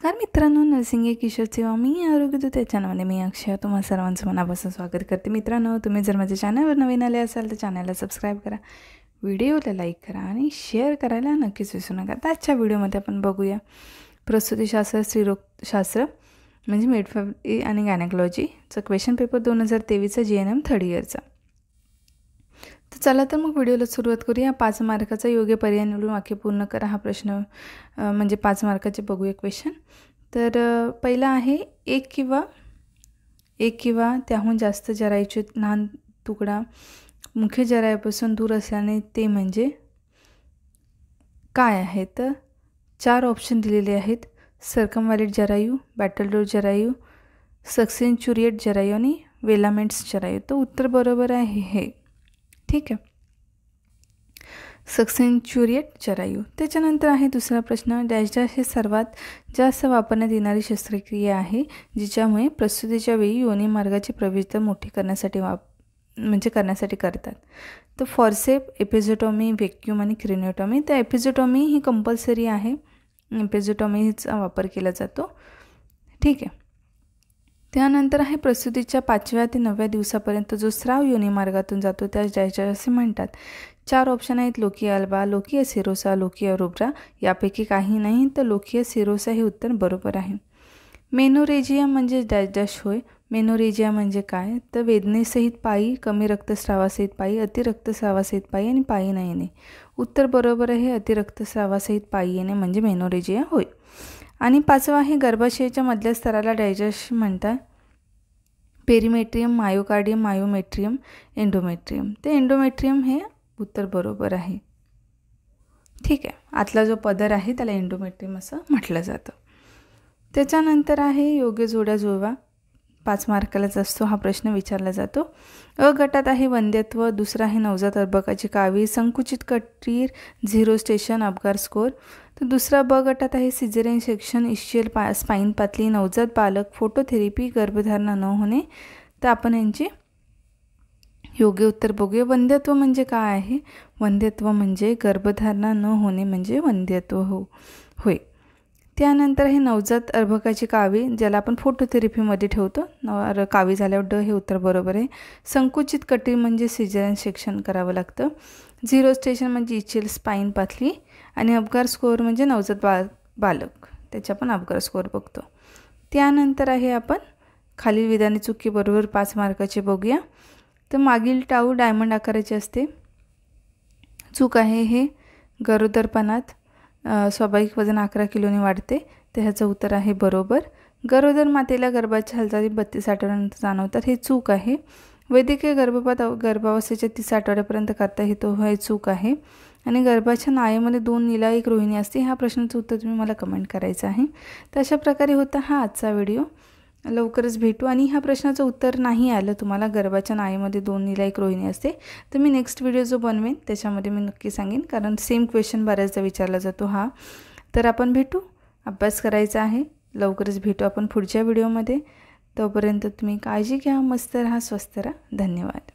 नमस्कार मित्रांनो, नरसिंगे किशोर सेवा मी आरोग्यदूत या चॅनलमध्ये मी अक्षय तुम्हा सर्वांचं मनापासून स्वागत करते। मित्रांनो, तुम्ही जर माझ्या चॅनलवर नवीन आले असाल तर चॅनलला सबस्क्राइब करा, व्हिडिओला लाईक करा आणि शेअर करायला नक्कीच विसरू नका। तर आजच्या व्हिडिओमध्ये आपण बघूया प्रसूतीशास्त्र, स्त्रीरोगशास्त्र म्हणजे मिडवाइफरी आणि गायनेकॉलॉजीचा क्वेश्चन पेपर 2023चा GNM थर्ड इयरचा। तर चला तर मग व्हिडिओला सुरुवात करूया। 5 मार्काचा योग्य पर्याय निवडून वाक्य पूर्ण करा हा प्रश्न म्हणजे 5 मार्काचे बघूया क्वेश्चन। तर पहिला आहे एक किंवा त्याहून जास्त जरायूचे लहान तुकडा मुख्य जरायूपासून दूर असल्याने ते म्हणजे काय आहे? तर 4 ऑप्शन दिलेले आहेत, सर्कमव्हॅलिड जरायू, बॅटल डोर जरायू, सक्सेंचुरिएट जरायू आणि वेलामेंट्स जरायू। तर उत्तर बरोबर आहे हे, ठीक आहे, सक्सेंचुरिएट जरायू। त्याच्यानंतर आहे दुसरा प्रश्न, डॅश डॅश हे सर्वात जास्त वापरण्यात येणारी शस्त्रक्रिया आहे जिच्यामुळे प्रसूतीच्या वेळी योनी मार्गाची प्रवेशद्वार मोठी करण्यासाठी करतात। तर फॉर्सेप, एपिझोटॉमी, व्हॅक्यूम आणि क्रेनिओटॉमी। तर एपिझोटॉमी ही कंपल्सरी आहे, एपिझोटॉमीचा वापर केला जातो, ठीक आहे। त्यानंतर आहे प्रसूतीच्या 5व्या ते 9व्या दिवसापर्यंत जो स्राव योनी मार्गातून जातो त्यास डॅश डॅश असे म्हणतात। 4 ऑप्शन आहेत, lochia alba, lochia serosa, lochia rubra, यापैकी काही नाही तर लोकिया सिरोसा हे उत्तर बरोबर आहे। मेनोरेजिया म्हणजे डॅश डॅश होय। मेनोरेजिया म्हणजे काय? तर वेदनेसहित पायी, कमी रक्तस्रावासहित पायी, अतिरक्तस्रावासहित पायी आणि पायी न येणे। उत्तर बरोबर आहे, अतिरक्तस्रावासहित पायी येणे म्हणजे मेनोरेजिया होय। आणि 5वा आहे गर्भाशयाच्या मधल्या स्तराला डॅश डॅश म्हणतात, पेरिमेट्रियम, मायोकार्डियम, मायोमेट्रियम, एंडोमेट्रियम। ते एंडोमेट्रियम हे उत्तर बरोबर आहे, ठीक आहे। आतला जो पदर आहे त्याला एंडोमेट्रियम असं म्हटलं जातं। त्याच्यानंतर आहे योग्य जोड्या जुळवा, 5 मार्कालाच असतो हा प्रश्न विचारला जातो। अ गटात आहे वंध्यत्व, दुसरा आहे नवजात अर्भकाची कावी, संकुचित कटीर, 0 स्टेशन, अपगार स्कोर। तर दुसरा ब गटात आहे सिझेरियन सेक्शन, इश्चियल स्पाइन पातळी, नवजात बालक, फोटोथेरपी, गर्भधारणा न होणे। तर आपण यांचे योग्य उत्तर बघूया। वंध्यत्व म्हणजे काय आहे? वंध्यत्व म्हणजे गर्भधारणा न होणे म्हणजे वंध्यत्व होय। त्यानंतर हे नवजात अर्भकाची कावी, ज्याला आपण फोटोथेरपीमध्ये ठेवतो, कावी झाल्यावर ड हे उत्तर बरोबर आहे। संकुचित कटीर म्हणजे सिझेरियन सेक्शन करावं लागतं। 0 स्टेशन म्हणजे इश्चियल स्पाइन पातळी आणि अपगार स्कोअर म्हणजे नवजात बालक, त्याच्या पण अपगार स्कोअर बघतो। त्यानंतर आहे आपण खालील विधाने चुकी बरोबर 5 मार्काचे बघूया। तर मागील टाऊ डायमंड आकाराचे असते, चूक आहे हे। गरोदरपणात स्वाभाविक वजन 11 किलोने वाढते, तर ह्याचं उत्तर आहे बरोबर। गरोदर मातेला गर्भाच्या हालचाली 32 आठवड्यानंतर जाणवतात, हे चूक आहे। वैद्यकीय गर्भपात गर्भावस्थेच्या 30 आठवड्यापर्यंत करता येतो, हे चूक आहे। आणि गर्भाच्या नाळेमध्ये 2 नीला 1 रोहिणी असते, ह्या प्रश्नाचं उत्तर तुम्ही मला कमेंट करायचं आहे। तर अशा प्रकारे होता हा आजचा व्हिडिओ, लवकरच भेटू। आणि ह्या प्रश्नाचं उत्तर नाही आलं तुम्हाला, गर्भाच्या नाळेमध्ये 2 नीला 1 रोहिणी असते, तर मी नेक्स्ट व्हिडिओ जो बनवेन त्याच्यामध्ये मी नक्की सांगेन, कारण सेम क्वेश्चन बऱ्याचदा विचारला जातो हा। तर आपण भेटू, अभ्यास करायचा आहे, लवकरच भेटू आपण पुढच्या व्हिडिओमध्ये। तोपर्यंत तुम्ही काळजी घ्या, मस्त राहा, स्वस्थ राहा, धन्यवाद।